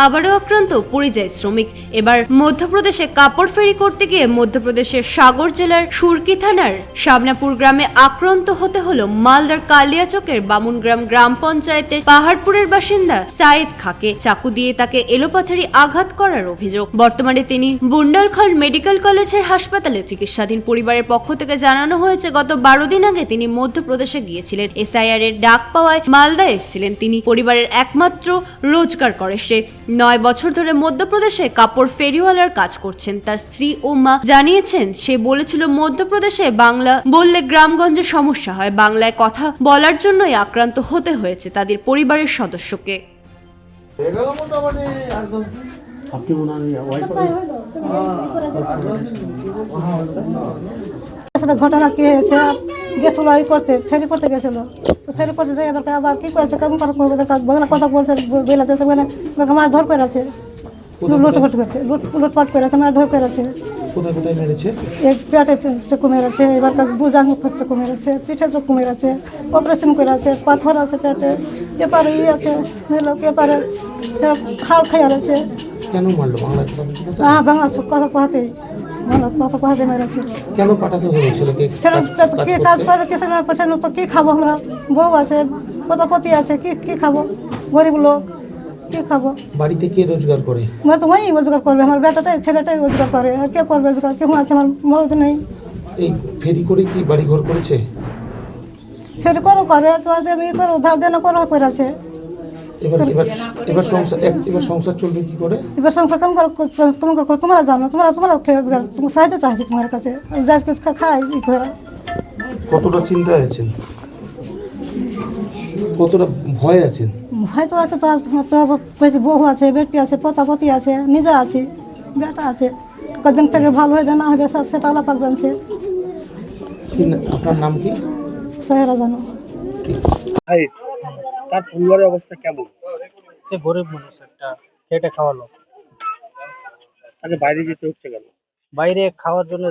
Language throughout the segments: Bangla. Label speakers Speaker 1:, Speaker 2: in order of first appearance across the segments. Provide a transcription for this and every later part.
Speaker 1: আবারও আক্রান্ত পরিযায়ী শ্রমিক। এবার মধ্যপ্রদেশে কাপড় ফেরি করতে গিয়ে মধ্যপ্রদেশের সাগর জেলার সুরকি থানার শামনাপুর গ্রামে আক্রান্ত হতে হলো মালদার কালিয়াচকের বামুনগ্রাম গ্রাম পঞ্চায়েতের পাহাড়পুরের বাসিন্দা সাইদ খাকে। চাকু দিয়ে তাকে এলোপাথারি আঘাত করার অভিযোগ। বর্তমানে তিনি বুন্ডেলখন্ড মেডিকেল কলেজের হাসপাতালে চিকিৎসাধীন। পরিবারের পক্ষ থেকে জানানো হয়েছে, গত 12 দিন আগে তিনি মধ্যপ্রদেশে গিয়েছিলেন। এসআইআর এর ডাক পাওয়ায় মালদা এসেছিলেন তিনি। পরিবারের একমাত্র রোজগার করে সে। 9 বছর ধরে মধ্যপ্রদেশে কাপড় ফেরিওয়ালার কাজ করছেন। তার স্ত্রী ও মা জানিয়েছেন, সে বলেছিল মধ্যপ্রদেশে বাংলা বললে গ্রামগঞ্জে সমস্যা হয়। বাংলায় কথা বলার জন্যই আক্রান্ত হতে হয়েছে তাদের পরিবারের সদস্যকে।
Speaker 2: ঘটনা কি হয়েছে, গেছিল করতে ফেরি করতে গেছিল। ফেরি করতে যাই এবার আবার কি করেছে, কেমন করে কথা বলছে, বেলাচ্ছে মাছ ধর করে আছে, লুটপাট করছে, লুটপাট করেছে, মাছ ধর করে আছে।
Speaker 3: কোথায় কোথায় মেরেছে?
Speaker 2: এক পেটে চকু মেরেছে, এবার বুঝান চকু মেরেছে, পিঠে চকু মেরেছে, অপারেশন করে আছে, পাথর আছে পেটে, এপারে আছে, এপারে হাল খাইয়া রয়েছে।
Speaker 3: কেন মারলো? বাংলা
Speaker 2: হ্যাঁ, বাংলা কথা কথাতেই কথা কথাতে মেরেছে।
Speaker 3: কেন পাঠাতে হলো ছেলেকে?
Speaker 2: ছেলেটা তো কি কাজ করে, কিছু না পাঠানো তো কি খাবো আমরা? বউ আছে, পতি আছে, কি খাবো? গরিব লোক, কি খাবো?
Speaker 3: বাড়িতে কে রোজগার করে?
Speaker 2: মানে তো ওই রোজগার করবে, আমার বেটাটাই ছেলেটাই রোজগার করে, আর কে করবে রোজগার? কেউ আছে, আমার মরদ নেই।
Speaker 3: এই ফেরি করে কি বাড়ি ঘর করেছে?
Speaker 2: ফেরি করো করে, আমি করো ধার দেনা করো করেছে।
Speaker 3: এবার সংসার চলবে কি করে?
Speaker 2: এবার সংসার কেমন করে তোমরা জানো, তোমরা সাহায্য চাইছি তোমার কাছে, যা খাই ই করে।
Speaker 3: কতটা চিন্তায় আছেন, কতটা ভয় আছেন?
Speaker 2: হয়তো আছে তো, বউ আছে, বেটি আছে, পতি আছে, নিজে আছে, বেটা আছে। কদিন থেকে ভালো হবে না হবে সেটা আলাপাক জানছে।
Speaker 3: আপনার নাম কি?
Speaker 2: সাহেরা জানো।
Speaker 4: তার পরিবারের অবস্থা কেমন?
Speaker 5: সে গরিব মানুষ, একটা খেটে খাওয়া লোক।
Speaker 4: তাকে বাইরে যেতে হচ্ছে কেন?
Speaker 5: বাইরে খাওয়ার জন্য,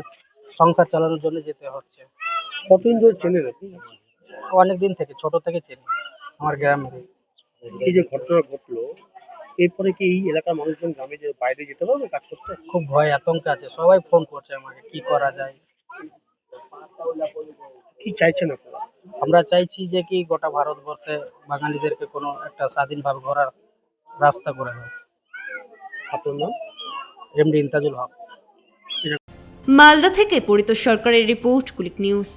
Speaker 5: সংসার চালানোর জন্য যেতে হচ্ছে।
Speaker 4: কতদিন ধরে চেনেন আপনি?
Speaker 5: অনেকদিন থেকে, ছোট থেকে চিনি, আমার গ্রামের।
Speaker 4: এই যে ঘটনা ঘটলো, এরপরে কি এই এলাকার মানুষজন গ্রামে যে বাইরে যেতে পারবে কাজ করতে?
Speaker 5: খুব ভয় আতঙ্কে আছে, সবাই ফোন করছে আমাকে, কি করা যায়।
Speaker 4: কি চাইছেন আপনারা?
Speaker 5: আমরা চাইছি যে কি গোটা ভারতবর্ষে বাঙালিদেরকে কোনো একটা স্বাধীনভাবে ঘোরার রাস্তা করে দেয়।
Speaker 4: আপনার নাম?
Speaker 5: এমডি ইন্তাজুল হক।
Speaker 1: মালদা থেকে পরিতোষ সরকারের রিপোর্ট, কুলিক নিউজ।